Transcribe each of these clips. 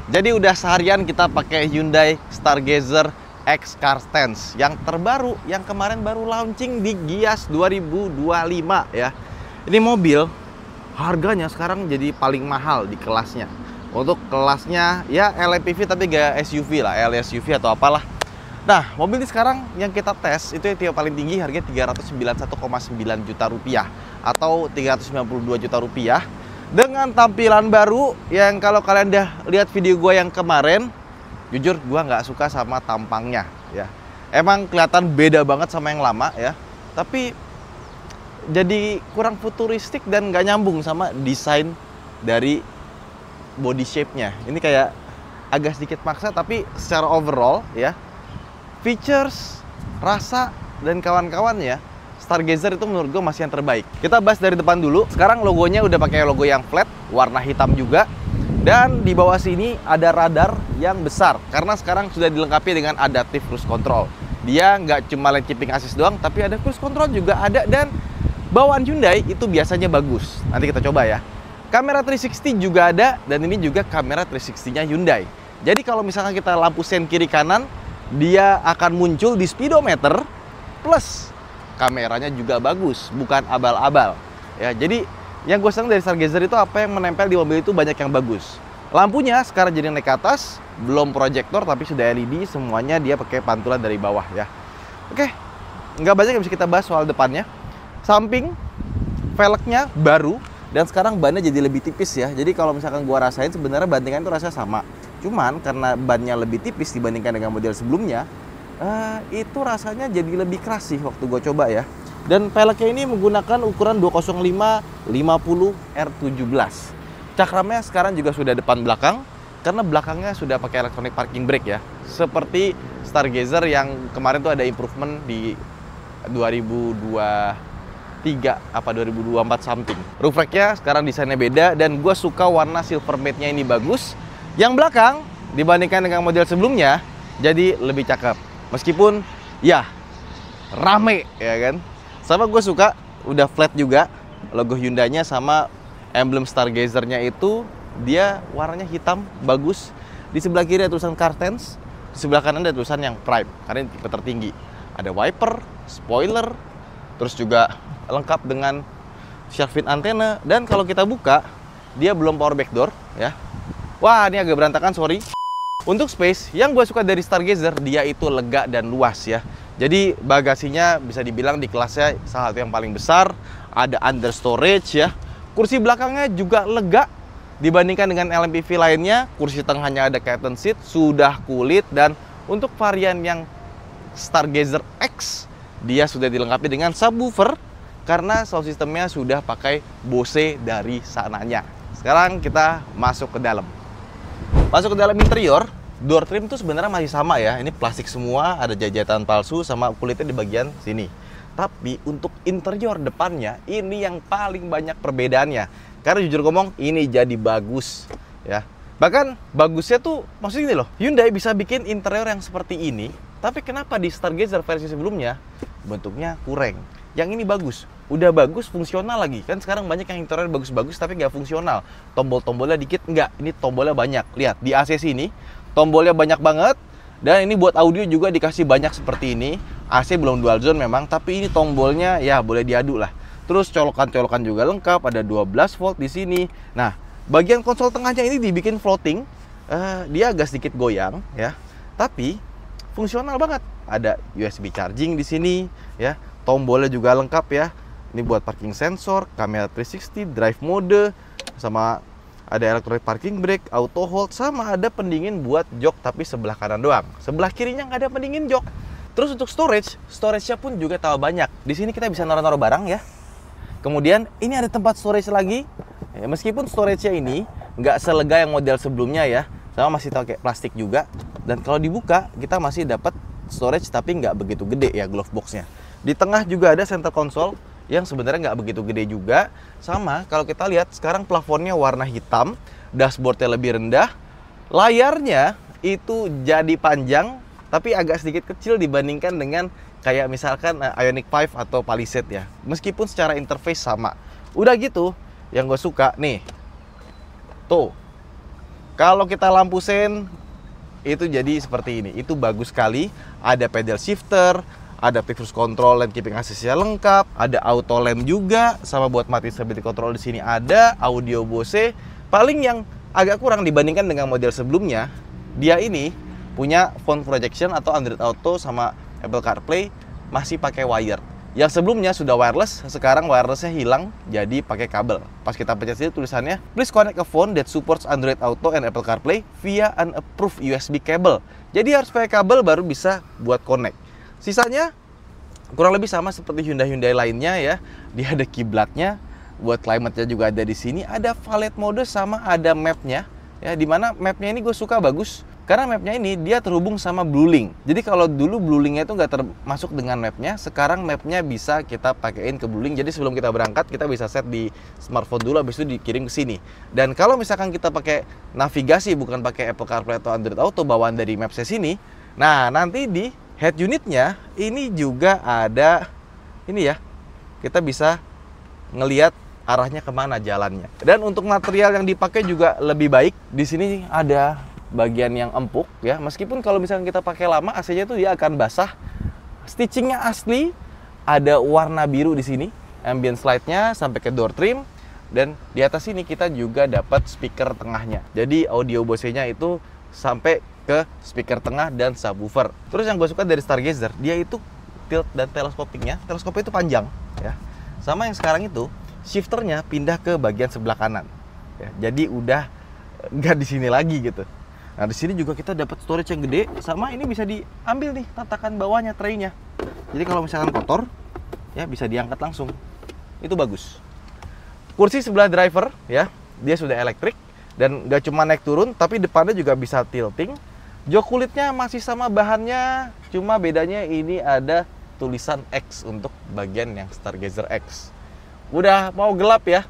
Jadi udah seharian kita pakai Hyundai Stargazer X Car Stance yang terbaru, yang kemarin baru launching di Gias 2025 ya. Ini mobil harganya sekarang jadi paling mahal di kelasnya. Untuk kelasnya ya LMPV tapi gak SUV lah, LSUV atau apalah. Nah, mobil ini sekarang yang kita tes itu yang paling tinggi harganya 391,9 juta rupiah atau 392 juta rupiah dengan tampilan baru yang kalau kalian udah lihat video gue yang kemarin, jujur gue nggak suka sama tampangnya ya. Emang kelihatan beda banget sama yang lama ya, tapi jadi kurang futuristik dan nggak nyambung sama desain dari body shape-nya. Ini kayak agak sedikit maksa, tapi secara overall ya, features, rasa, dan kawan-kawannya, Stargazer itu menurut gue masih yang terbaik. Kita bahas dari depan dulu. Sekarang logonya udah pakai logo yang flat, warna hitam juga. Dan di bawah sini ada radar yang besar, karena sekarang sudah dilengkapi dengan adaptive cruise control. Dia nggak cuma lane keeping assist doang, tapi ada cruise control juga ada. Dan bawaan Hyundai itu biasanya bagus. Nanti kita coba ya. Kamera 360 juga ada, dan ini juga kamera 360-nya Hyundai. Jadi kalau misalkan kita lampu sen kiri kanan, dia akan muncul di speedometer, plus kameranya juga bagus, bukan abal-abal ya. Jadi yang gue senang dari Stargazer itu apa yang menempel di mobil itu banyak yang bagus. Lampunya sekarang jadi naik ke atas, belum proyektor tapi sudah LED, semuanya dia pakai pantulan dari bawah ya. Oke, nggak banyak yang bisa kita bahas soal depannya. Samping, velgnya baru, dan sekarang bannya jadi lebih tipis ya. Jadi kalau misalkan gue rasain sebenarnya bantingan itu rasanya sama. Cuman karena bannya lebih tipis dibandingkan dengan model sebelumnya, itu rasanya jadi lebih keras sih waktu gue coba ya. Dan velgnya ini menggunakan ukuran 205/50 R17. Cakramnya sekarang juga sudah depan belakang, karena belakangnya sudah pakai electronic parking brake ya. Seperti Stargazer yang kemarin tuh ada improvement di 2023 apa 2024 something. Roof racknya sekarang desainnya beda, dan gue suka warna silver matte-nya ini bagus. Yang belakang dibandingkan dengan model sebelumnya jadi lebih cakep. Meskipun ya rame ya kan. Sama gue suka udah flat juga logo Hyundai-nya, sama emblem Stargazer-nya itu dia warnanya hitam bagus. Di sebelah kiri ada tulisan Car Stance, di sebelah kanan ada tulisan yang Prime karena ini tipe tertinggi. Ada wiper, spoiler, terus juga lengkap dengan shark fin antena, dan kalau kita buka dia belum power back door ya. Wah, ini agak berantakan, sorry. Untuk space, yang gue suka dari Stargazer, dia itu lega dan luas ya. Jadi bagasinya bisa dibilang di kelasnya salah satu yang paling besar. Ada under storage ya. Kursi belakangnya juga lega dibandingkan dengan LMPV lainnya. Kursi tengahnya ada curtain seat, sudah kulit. Dan untuk varian yang Stargazer X, dia sudah dilengkapi dengan subwoofer, karena sound systemnya sudah pakai Bose dari sananya. Sekarang kita masuk ke dalam. Masuk ke dalam interior, door trim tuh sebenarnya masih sama ya. Ini plastik semua, ada jajanan palsu sama kulitnya di bagian sini. Tapi untuk interior depannya, ini yang paling banyak perbedaannya. Karena jujur ngomong, ini jadi bagus ya. Bahkan bagusnya tuh, maksudnya gini loh, Hyundai bisa bikin interior yang seperti ini, tapi kenapa di Stargazer versi sebelumnya bentuknya kurang? Yang ini bagus, udah bagus, fungsional lagi. Kan sekarang banyak yang interior bagus-bagus tapi nggak fungsional. Tombol-tombolnya dikit, nggak. Ini tombolnya banyak. Lihat, di AC sini tombolnya banyak banget. Dan ini buat audio juga dikasih banyak seperti ini. AC belum dual zone memang, tapi ini tombolnya ya boleh diadu lah. Terus colokan-colokan juga lengkap, ada 12 volt di sini. Nah, bagian konsol tengahnya ini dibikin floating. Dia agak sedikit goyang ya. Tapi fungsional banget. Ada USB charging di sini ya. Tombolnya juga lengkap ya. Ini buat parking sensor, kamera 360, drive mode, sama ada electronic parking brake, auto hold, sama ada pendingin buat jok tapi sebelah kanan doang. Sebelah kirinya nggak ada pendingin jok. Terus untuk storage-nya pun juga tambah banyak. Di sini kita bisa naruh-naruh barang ya. Kemudian ini ada tempat storage lagi. Ya, meskipun storage-nya ini nggak selega yang model sebelumnya ya, sama masih pakai plastik juga. Dan kalau dibuka kita masih dapat storage tapi nggak begitu gede ya glove box-nya. Di tengah juga ada center console yang sebenarnya nggak begitu gede juga. Sama kalau kita lihat sekarang plafonnya warna hitam, dashboardnya lebih rendah, layarnya itu jadi panjang tapi agak sedikit kecil dibandingkan dengan kayak misalkan Ioniq 5 atau Palisade ya. Meskipun secara interface sama. Udah gitu, yang gue suka nih, tuh Kalau kita lampu sen, itu jadi seperti ini. Itu bagus sekali. Ada pedal shifter, adaptive cruise control, lane keeping assist-nya lengkap, ada auto lane juga, sama buat mati stability control di sini ada, audio Bose. Paling yang agak kurang dibandingkan dengan model sebelumnya, dia ini punya phone projection atau Android Auto sama Apple CarPlay masih pakai wire. Yang sebelumnya sudah wireless, sekarang wirelessnya hilang, jadi pakai kabel. Pas kita pencet sini tulisannya, please connect a phone that supports Android Auto and Apple CarPlay via an approved USB cable. Jadi harus pakai kabel baru bisa buat connect. Sisanya kurang lebih sama seperti Hyundai lainnya ya. Dia ada kiblatnya, buat climate-nya juga ada di sini. Ada valet mode sama ada map-nya. Ya, dimana map-nya ini gue suka bagus. Karena map-nya ini dia terhubung sama Bluelink. Jadi kalau dulu Bluelink-nya itu nggak termasuk dengan map-nya, sekarang map-nya bisa kita pakaiin ke Bluelink. Jadi sebelum kita berangkat kita bisa set di smartphone dulu, habis itu dikirim ke sini. Dan kalau misalkan kita pakai navigasi bukan pakai Apple CarPlay atau Android Auto bawaan dari Maps sini, nah nanti di head unitnya ini juga ada ini ya, kita bisa ngelihat arahnya kemana jalannya. Dan untuk material yang dipakai juga lebih baik. Di sini ada bagian yang empuk ya, meskipun kalau misalnya kita pakai lama AC-nya tuh dia akan basah. Stitchingnya asli, ada warna biru di sini, ambient slide-nya sampai ke door trim, dan di atas ini kita juga dapat speaker tengahnya. Jadi audio Bose-nya itu sampai ke speaker tengah dan subwoofer. Terus yang gue suka dari Stargazer, dia itu tilt dan teleskopingnya itu panjang ya. Sama yang sekarang itu shifternya pindah ke bagian sebelah kanan ya. Jadi udah nggak di sini lagi gitu. Nah di sini juga kita dapat storage yang gede, sama ini bisa diambil nih tatakan bawahnya tray-nya. Jadi kalau misalkan kotor ya bisa diangkat langsung. Itu bagus. Kursi sebelah driver ya, dia sudah elektrik dan nggak cuma naik turun tapi depannya juga bisa tilting. Jok kulitnya masih sama bahannya, cuma bedanya ini ada tulisan X untuk bagian yang Stargazer X. Udah mau gelap ya.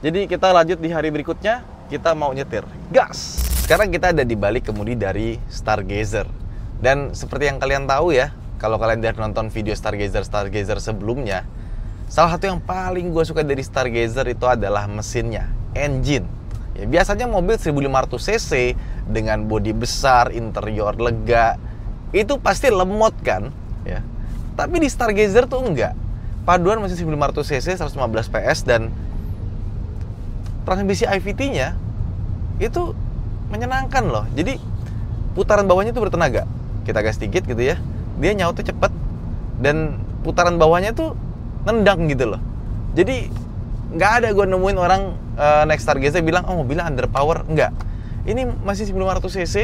Jadi kita lanjut di hari berikutnya, kita mau nyetir. Gas! Sekarang kita ada di balik kemudi dari Stargazer. Dan seperti yang kalian tahu ya, kalau kalian udah nonton video Stargazer sebelumnya, salah satu yang paling gue suka dari Stargazer itu adalah mesinnya, engine. Ya, biasanya mobil 1500 cc dengan bodi besar, interior lega, itu pasti lemot kan? Ya. Tapi di Stargazer tuh enggak. Paduan mesin 1500 cc, 115 PS, dan transmisi IVT-nya itu menyenangkan loh. Jadi putaran bawahnya itu bertenaga. Kita gas dikit gitu ya, dia nyautnya cepet, dan putaran bawahnya tuh nendang gitu loh. Jadi nggak ada gue nemuin orang naik Stargazer bilang oh mobilnya underpower. Enggak. Ini masih 1500 cc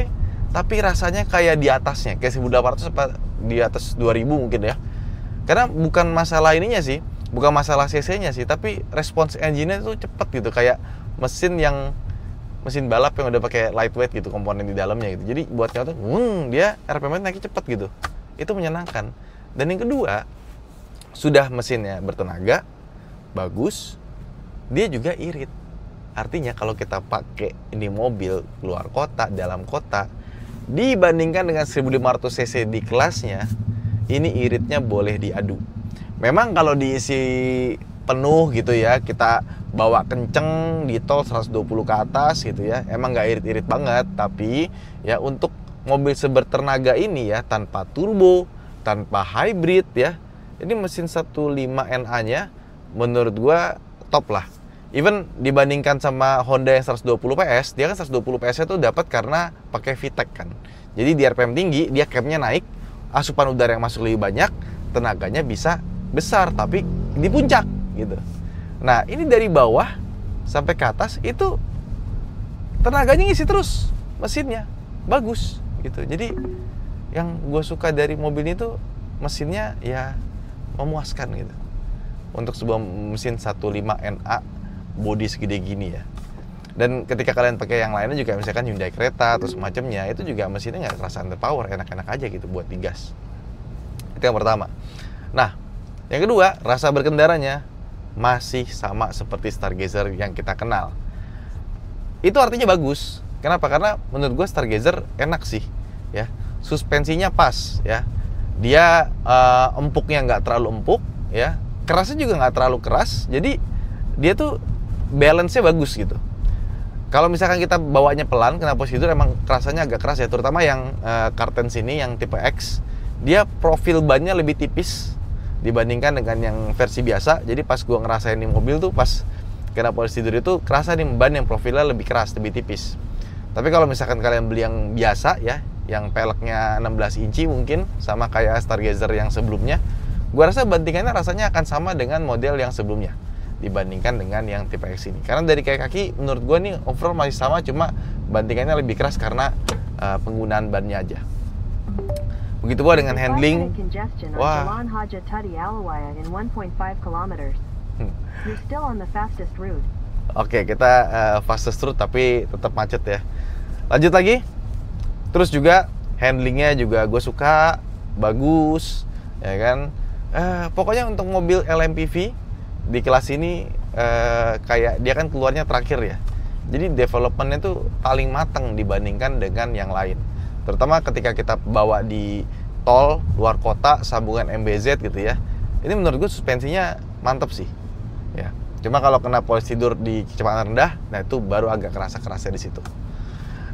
tapi rasanya kayak di atasnya, kayak 1800 apa di atas 2000 mungkin ya. Karena bukan masalah ininya sih, bukan masalah cc-nya sih, tapi respons engine-nya tuh cepet gitu, kayak mesin balap yang udah pakai lightweight gitu komponen di dalamnya gitu. Jadi buat nyawa tuh, dia RPM-nya naiknya cepet gitu. Itu menyenangkan. Dan yang kedua, sudah mesinnya bertenaga, bagus, dia juga irit. Artinya kalau kita pakai ini mobil luar kota, dalam kota, dibandingkan dengan 1500 cc di kelasnya, ini iritnya boleh diadu. Memang kalau diisi penuh gitu ya, kita bawa kenceng di tol 120 ke atas gitu ya, emang nggak irit-irit banget. Tapi ya untuk mobil sebertenaga ini ya, tanpa turbo, tanpa hybrid ya, ini mesin 1.5 NA nya menurut gua top lah. Even dibandingkan sama Honda yang 120 PS, dia kan 120 PS nya tuh dapat karena pakai VTEC kan. Jadi di RPM tinggi, dia capnya naik, asupan udara yang masuk lebih banyak, tenaganya bisa besar tapi di puncak gitu. Nah ini dari bawah sampai ke atas itu tenaganya ngisi terus, mesinnya bagus gitu. Jadi yang gue suka dari mobil ini tuh mesinnya ya memuaskan gitu. Untuk sebuah mesin 1.5 NA bodi segede gini ya. Dan ketika kalian pakai yang lainnya juga, misalkan Hyundai Creta atau semacamnya, itu juga mesinnya nggak terasa underpower, enak-enak aja gitu buat digas. Itu yang pertama. Nah, yang kedua, rasa berkendaranya masih sama seperti Stargazer yang kita kenal. Itu artinya bagus. Kenapa? Karena menurut gue Stargazer enak sih, ya. Suspensinya pas, ya. Dia empuknya nggak terlalu empuk, ya. Kerasnya juga nggak terlalu keras. Jadi dia tuh balance-nya bagus gitu. Kalau misalkan kita bawanya pelan, kena posisi tidur emang rasanya agak keras ya, terutama yang Carten sini yang tipe X, dia profil bannya lebih tipis dibandingkan dengan yang versi biasa. Jadi pas gua ngerasain di mobil tuh pas kena posisi tidur itu kerasa nih ban yang profilnya lebih keras, lebih tipis. Tapi kalau misalkan kalian beli yang biasa ya, yang peleknya 16 inci mungkin sama kayak Stargazer yang sebelumnya, gua rasa bantingannya rasanya akan sama dengan model yang sebelumnya dibandingkan dengan yang tipe X ini. Karena dari kaki menurut gue nih overall masih sama, cuma bantingannya lebih keras karena penggunaan bannya aja. Begitu pula dengan handling. Wah. Oke, kita fastest route tapi tetap macet ya. Lanjut lagi. Terus juga handlingnya juga gue suka, bagus, ya kan. Pokoknya untuk mobil LMPV di kelas ini kayak dia kan keluarnya terakhir ya, jadi developmentnya tuh paling matang dibandingkan dengan yang lain, terutama ketika kita bawa di tol luar kota sambungan MBZ gitu ya. Ini menurut gue suspensinya mantep sih ya, cuma kalau kena posisi tidur di kecepatan rendah, nah itu baru agak kerasa-kerasnya di situ.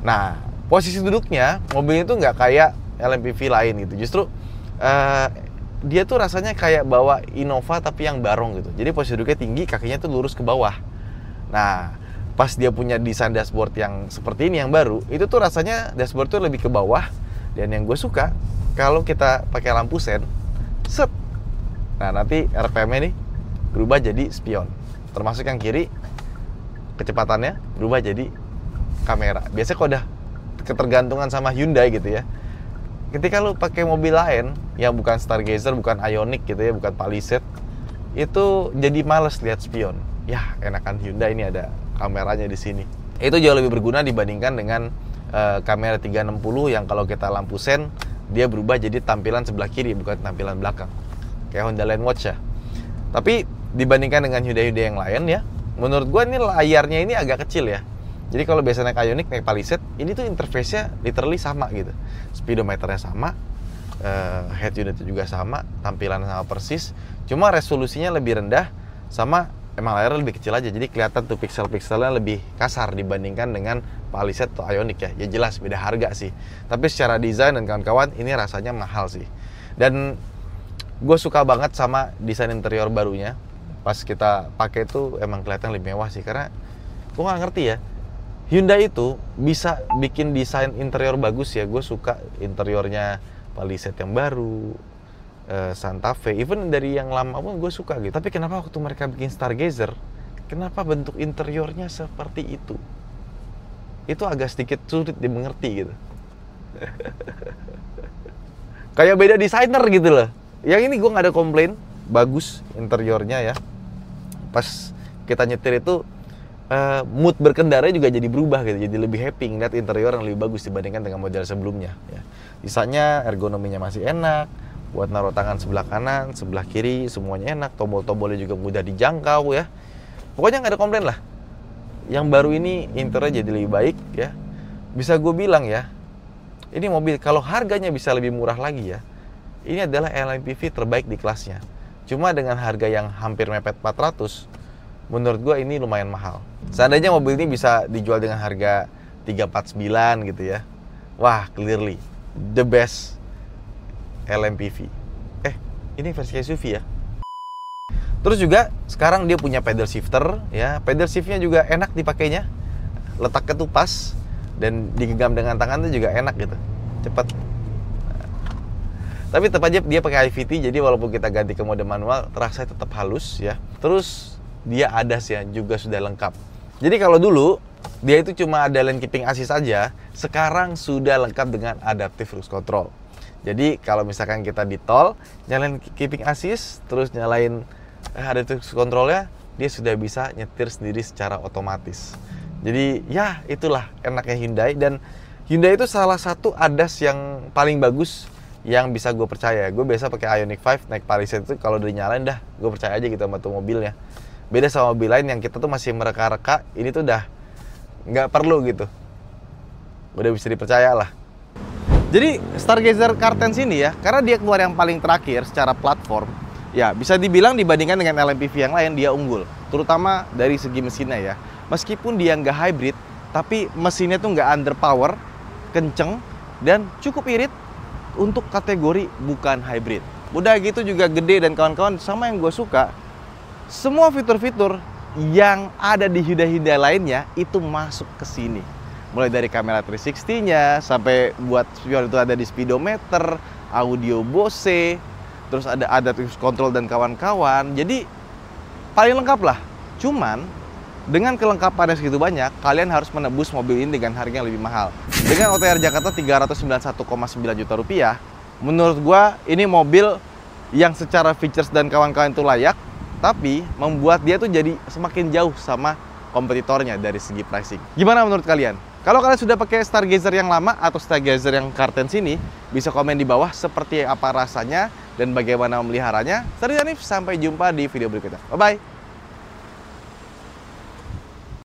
Nah, posisi duduknya mobilnya tuh nggak kayak LMPV lain gitu, justru dia tuh rasanya kayak bawa Innova tapi yang barong gitu. Jadi posisi duduknya tinggi, kakinya tuh lurus ke bawah. Nah, pas dia punya desain dashboard yang seperti ini yang baru, itu tuh rasanya dashboard tuh lebih ke bawah. Dan yang gue suka, kalau kita pakai lampu sen, set. Nah, nanti RPM-nya nih berubah jadi spion. Termasuk yang kiri, kecepatannya berubah jadi kamera. Biasanya kalau udah ketergantungan sama Hyundai gitu ya, ketika lu pakai mobil lain yang bukan Stargazer, bukan Ioniq gitu ya, bukan Palisade, itu jadi males lihat spion. Ya, enakan Hyundai ini ada kameranya di sini. Itu jauh lebih berguna dibandingkan dengan kamera 360 yang kalau kita lampu sen, dia berubah jadi tampilan sebelah kiri, bukan tampilan belakang. Kayak Honda Land Watch ya. Tapi dibandingkan dengan Hyundai-Hyundai yang lain ya, menurut gua ini layarnya ini agak kecil ya. Jadi kalau biasa naik Ioniq, naik Palisade, ini tuh interface-nya literally sama gitu. Speedometernya sama, head unitnya juga sama, tampilan sama persis. Cuma resolusinya lebih rendah, sama emang layarnya lebih kecil aja. Jadi kelihatan tuh pixel-pixelnya lebih kasar dibandingkan dengan Palisade atau Ioniq ya. Ya jelas beda harga sih. Tapi secara desain dan kawan-kawan, ini rasanya mahal sih. Dan gue suka banget sama desain interior barunya. Pas kita pakai tuh emang kelihatan lebih mewah sih. Karena gue nggak ngerti ya, Hyundai itu bisa bikin desain interior bagus ya. Gue suka interiornya Palisade yang baru, Santa Fe, even dari yang lama pun gue suka gitu. Tapi kenapa waktu mereka bikin Stargazer, kenapa bentuk interiornya seperti itu? Itu agak sedikit sulit dimengerti gitu. Kayak beda desainer gitu loh. Yang ini gue nggak ada komplain, bagus interiornya ya. Pas kita nyetir itu, mood berkendara juga jadi berubah gitu, jadi lebih happy ngeliat interior yang lebih bagus dibandingkan dengan model sebelumnya ya. Sisanya ergonominya masih enak, buat naruh tangan sebelah kanan, sebelah kiri semuanya enak, tombol-tombolnya juga mudah dijangkau ya. Pokoknya nggak ada komplain lah. Yang baru ini interiornya jadi lebih baik ya. Bisa gue bilang ya, ini mobil kalau harganya bisa lebih murah lagi ya, ini adalah LMPV terbaik di kelasnya. Cuma dengan harga yang hampir mepet 400, menurut gue ini lumayan mahal. Seandainya mobil ini bisa dijual dengan harga 349 gitu ya, wah clearly the best LMPV. Ini versi SUV ya. Terus juga sekarang dia punya pedal shifter ya, pedal shiftnya juga enak dipakainya, letaknya tuh pas dan digenggam dengan tangan tuh juga enak gitu, cepat. Tapi tetap aja dia pakai IVT, jadi walaupun kita ganti ke mode manual, terasa tetap halus ya. Terus dia ADAS ya, juga sudah lengkap. Jadi kalau dulu dia itu cuma ada lane keeping assist saja, sekarang sudah lengkap dengan adaptive cruise control. Jadi kalau misalkan kita di tol, nyalain keeping assist, terus nyalain adaptive cruise controlnya, dia sudah bisa nyetir sendiri secara otomatis. Jadi ya itulah enaknya Hyundai, dan Hyundai itu salah satu ADAS yang paling bagus yang bisa gue percaya. Gue biasa pakai Ioniq 5 naik Palisade itu kalau udah nyalain dah gue percaya aja gitu sama tuh mobilnya. Beda sama mobil lain yang kita tuh masih mereka-reka, ini tuh udah nggak perlu gitu, udah bisa dipercaya lah. Jadi Stargazer Carten sini ya, karena dia keluar yang paling terakhir secara platform, ya bisa dibilang dibandingkan dengan LMPV yang lain dia unggul, terutama dari segi mesinnya ya. Meskipun dia nggak hybrid, tapi mesinnya tuh nggak underpower, kenceng, dan cukup irit untuk kategori bukan hybrid. Udah gitu juga gede dan kawan-kawan, sama yang gue suka, semua fitur-fitur yang ada di Hyundai lainnya itu masuk ke sini. Mulai dari kamera 360-nya, sampai buat spion itu ada di speedometer, audio Bose, terus ada adaptive control dan kawan-kawan. Jadi paling lengkap lah. Cuman dengan kelengkapan yang segitu banyak, kalian harus menebus mobil ini dengan harga yang lebih mahal. Dengan OTR Jakarta 391,9 juta rupiah, menurut gua ini mobil yang secara features dan kawan-kawan itu layak, tapi membuat dia tuh jadi semakin jauh sama kompetitornya dari segi pricing. Gimana menurut kalian? Kalau kalian sudah pakai Stargazer yang lama atau Stargazer yang Kartens ini, bisa komen di bawah seperti apa rasanya dan bagaimana memeliharanya. Saya Hanif, sampai jumpa di video berikutnya. Bye-bye!